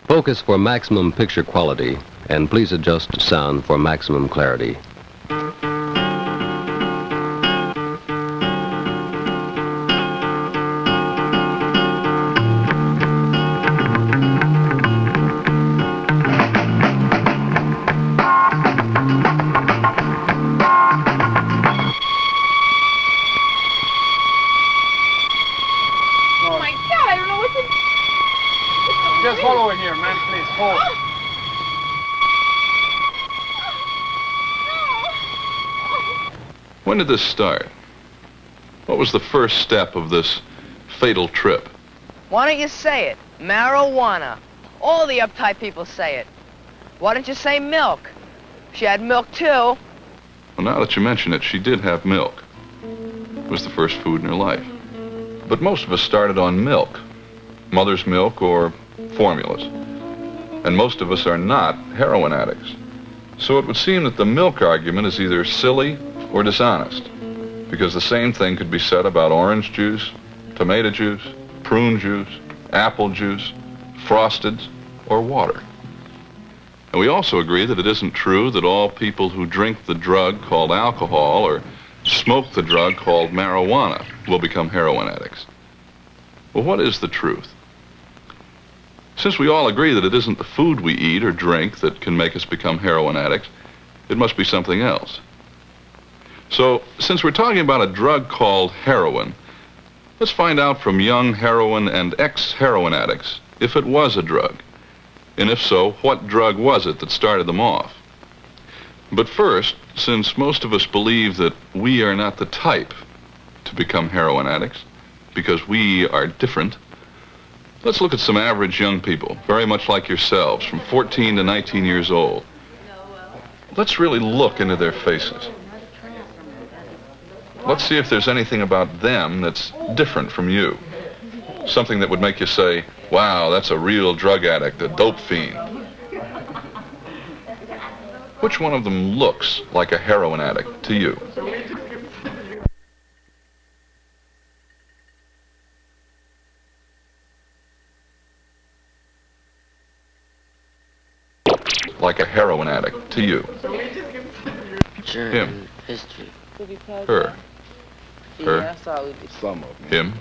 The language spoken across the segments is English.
Focus for maximum picture quality, and please adjust sound for maximum clarity. Just hold over here, man, please. Hold. When did this start? What was the first step of this fatal trip? Why don't you say it? Marijuana. All the uptight people say it. Why don't you say milk? She had milk, too. Well, now that you mention it, she did have milk. It was the first food in her life. But most of us started on milk. Mother's milk or formulas. And most of us are not heroin addicts. So it would seem that the milk argument is either silly or dishonest, because the same thing could be said about orange juice, tomato juice, prune juice, apple juice, frosteds, or water. And we also agree that it isn't true that all people who drink the drug called alcohol or smoke the drug called marijuana will become heroin addicts. Well, what is the truth? Since we all agree that it isn't the food we eat or drink that can make us become heroin addicts, it must be something else. So, since we're talking about a drug called heroin, let's find out from young heroin and ex-heroin addicts if it was a drug. And if so, what drug was it that started them off? But first, since most of us believe that we are not the type to become heroin addicts, because we are different, let's look at some average young people, very much like yourselves, from 14 to 19 years old. Let's really look into their faces. Let's see if there's anything about them that's different from you. Something that would make you say, wow, that's a real drug addict, a dope fiend. Which one of them looks like a heroin addict to you? Like a heroin addict to you? Him. History. Her. Her. Yeah, that's all we do. Some of them. Him.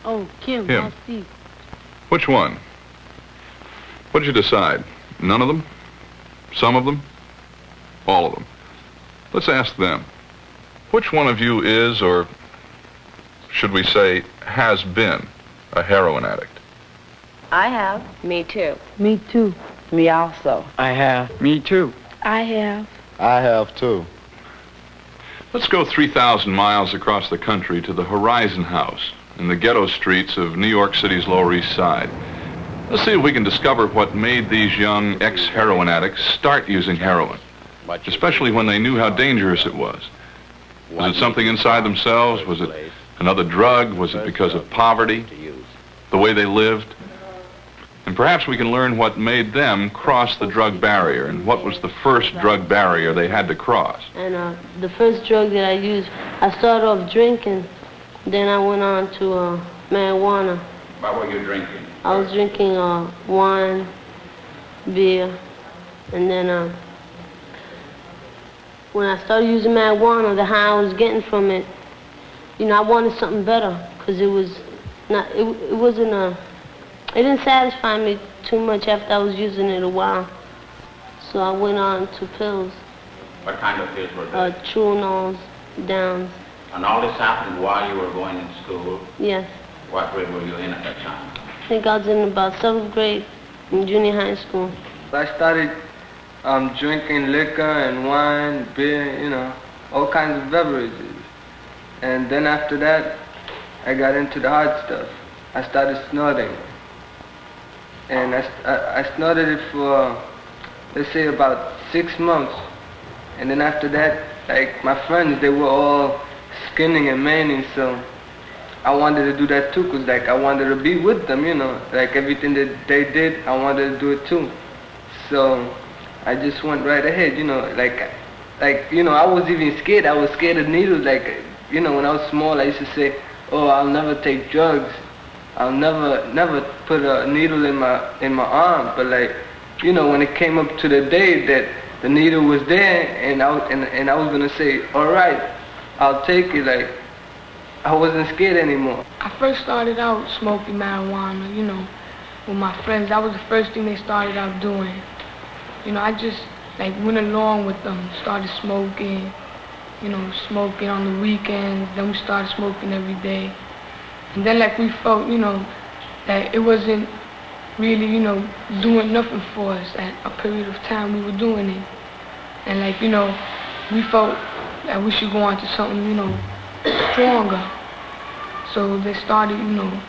Oh, Kim. Him. Steve. Which one? What did you decide? None of them? Some of them? All of them? Let's ask them. Which one of you is, or should we say, has been, a heroin addict? I have. Me too. Me too. Me also. I have. Me too. I have. I have too. Let's go 3,000 miles across the country to the Horizon House in the ghetto streets of New York City's Lower East Side. Let's see if we can discover what made these young ex-heroin addicts start using heroin, especially when they knew how dangerous it was. Was it something inside themselves? Was it another drug? Was it because of poverty, the way they lived? And perhaps we can learn what made them cross the drug barrier and what was the first drug barrier they had to cross. And the first drug that I used, I started off drinking, then I went on to marijuana. What were you drinking? I was drinking wine, beer, and then when I started using marijuana, the high I was getting from it, you know, I wanted something better, because it was not, it wasn't it didn't satisfy me too much after I was using it a while. So I went on to pills. What kind of pills were they? True Downs. And all this happened while you were going to school? Yes. What grade were you in at that time? I think I was in about 7th grade in junior high school. I started drinking liquor and wine, beer, you know, all kinds of beverages. And then after that, I got into the hard stuff. I started snorting. And I snorted it for, let's say, about 6 months. And then after that, like, my friends, they were all skinning and manning, so I wanted to do that too, because, like, I wanted to be with them, you know. Like, everything that they did, I wanted to do it too. So I just went right ahead, you know, like, you know, I was even scared. I was scared of needles. Like, you know, when I was small, I used to say, oh, I'll never take drugs. I'll never put a needle in my arm. But like, you know, when it came up to the day that the needle was there, and I was gonna say, all right, I'll take it. Like, I wasn't scared anymore. I first started out smoking marijuana, you know, with my friends. That was the first thing they started out doing. You know, I just like went along with them, started smoking, you know, smoking on the weekends. Then we started smoking every day. And then like we felt, you know, that it wasn't really, you know, doing nothing for us. At a period of time we were doing it. And like, you know, we felt that we should go on to something, you know, stronger. So they started, you know,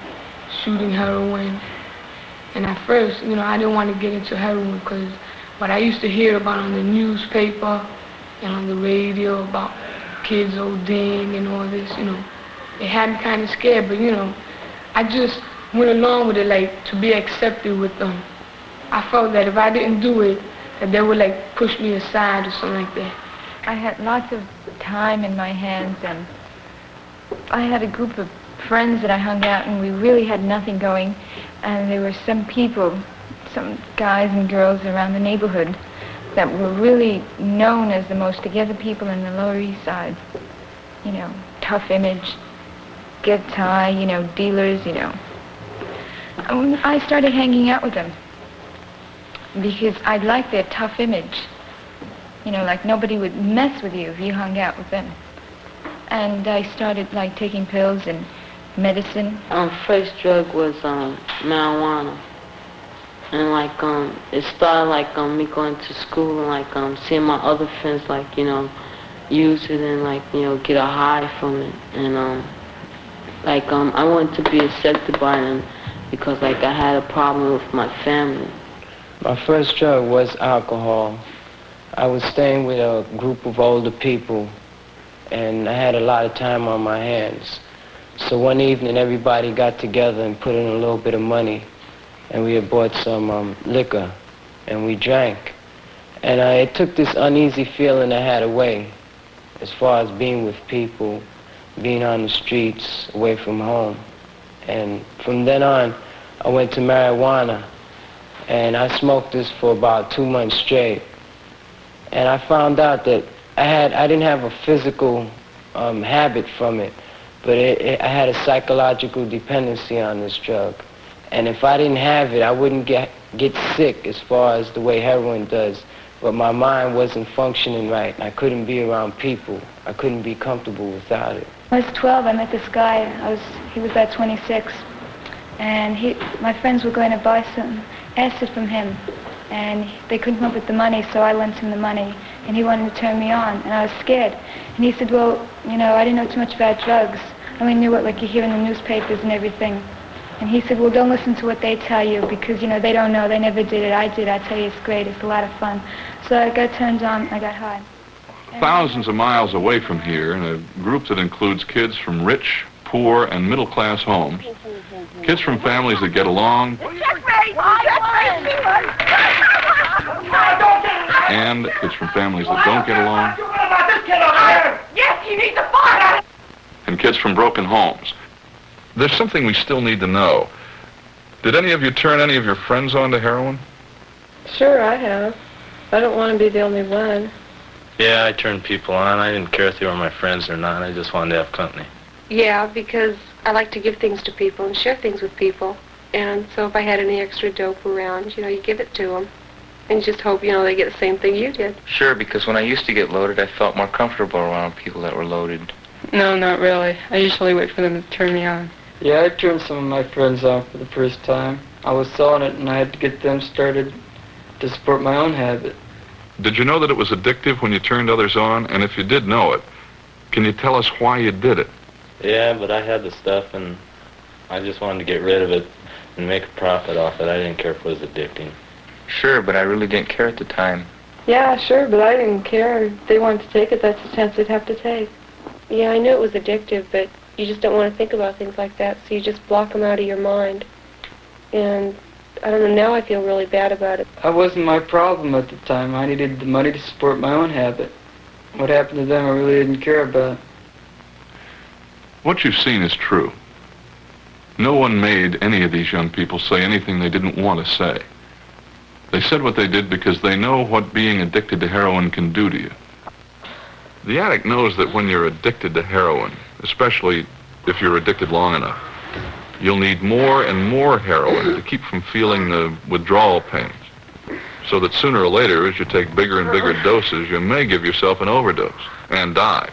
shooting heroin. And at first, you know, I didn't want to get into heroin because what I used to hear about on the newspaper and on the radio about kids ODing and all this, you know, it had me kind of scared. But, you know, I just went along with it, like, to be accepted with them. I felt that if I didn't do it, that they would, like, push me aside or something like that. I had lots of time in my hands, and I had a group of friends that I hung out, and we really had nothing going. And there were some people, some guys and girls around the neighborhood that were really known as the most together people in the Lower East Side. You know, tough image, get high, you know, dealers, you know. I started hanging out with them because I liked their tough image. You know, like nobody would mess with you if you hung out with them. And I started like taking pills and medicine. First drug was marijuana. And like it started like me going to school and like seeing my other friends like, you know, use it and like, you know, get a high from it. And I wanted to be accepted by them because like I had a problem with my family. My first drug was alcohol. I was staying with a group of older people, and I had a lot of time on my hands. So one evening, everybody got together and put in a little bit of money, and we had bought some liquor, and we drank. And it took this uneasy feeling I had away, as far as being with people, being on the streets, away from home. And from then on, I went to marijuana, and I smoked this for about 2 months straight. And I found out that I didn't have a physical habit from it, but I had a psychological dependency on this drug. And if I didn't have it, I wouldn't get sick as far as the way heroin does. But my mind wasn't functioning right, and I couldn't be around people. I couldn't be comfortable without it. When I was 12, I met this guy. He was about 26. And my friends were going to buy some acid from him. And they couldn't come up with the money, so I lent him the money. And he wanted to turn me on, and I was scared. And he said, well, you know, I didn't know too much about drugs. I only knew what, like, you hear in the newspapers and everything. And he said, well, don't listen to what they tell you, because, you know, they don't know. They never did it. I did. I tell you, it's great. It's a lot of fun. So I got turned on. I got high. Thousands of miles away from here, in a group that includes kids from rich, poor, and middle-class homes, kids from families that get along, and kids from families that don't get along, and kids from broken homes. There's something we still need to know. Did any of you turn any of your friends on to heroin? Sure, I have. I don't want to be the only one. Yeah, I turned people on. I didn't care if they were my friends or not. I just wanted to have company. Yeah, because I like to give things to people and share things with people. And so if I had any extra dope around, you know, you give it to them. And just hope, you know, they get the same thing you did. Sure, because when I used to get loaded, I felt more comfortable around people that were loaded. No, not really. I usually wait for them to turn me on. Yeah, I turned some of my friends on for the first time. I was selling it, and I had to get them started to support my own habit. Did you know that it was addictive when you turned others on? And if you did know it, can you tell us why you did it? Yeah, but I had the stuff, and I just wanted to get rid of it and make a profit off it. I didn't care if it was addicting. Sure, but I really didn't care at the time. Yeah, sure, but I didn't care. If they wanted to take it, that's the chance they'd have to take. Yeah, I knew it was addictive, but you just don't want to think about things like that, so you just block them out of your mind. And I don't know, now I feel really bad about it. That wasn't my problem at the time. I needed the money to support my own habit. What happened to them I really didn't care about. What you've seen is true. No one made any of these young people say anything they didn't want to say. They said what they did because they know what being addicted to heroin can do to you. The addict knows that when you're addicted to heroin, especially if you're addicted long enough, you'll need more and more heroin to keep from feeling the withdrawal pains. So that sooner or later, as you take bigger and bigger doses, you may give yourself an overdose and die.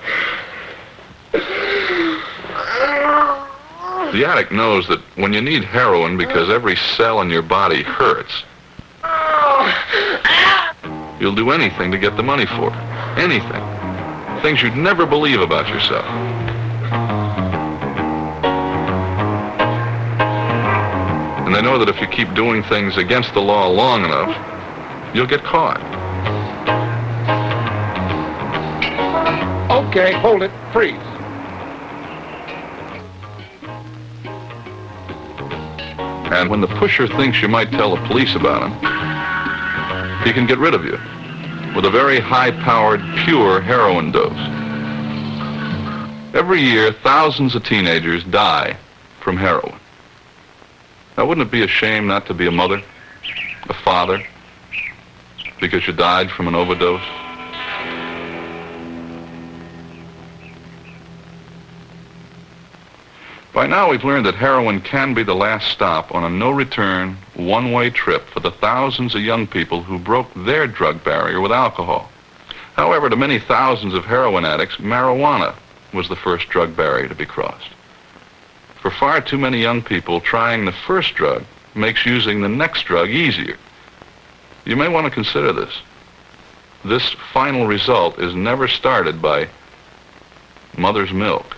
The addict knows that when you need heroin because every cell in your body hurts, you'll do anything to get the money for it. Anything. Things you'd never believe about yourself. And they know that if you keep doing things against the law long enough, you'll get caught. Okay, hold it. Freeze. And when the pusher thinks you might tell the police about him, he can get rid of you with a very high-powered, pure heroin dose. Every year, thousands of teenagers die from heroin. Now, wouldn't it be a shame not to be a mother, a father, because you died from an overdose? By now, we've learned that heroin can be the last stop on a no-return, one-way trip for the thousands of young people who broke their drug barrier with alcohol. However, to many thousands of heroin addicts, marijuana was the first drug barrier to be crossed. For far too many young people, trying the first drug makes using the next drug easier. You may want to consider this. This final result is never started by mother's milk.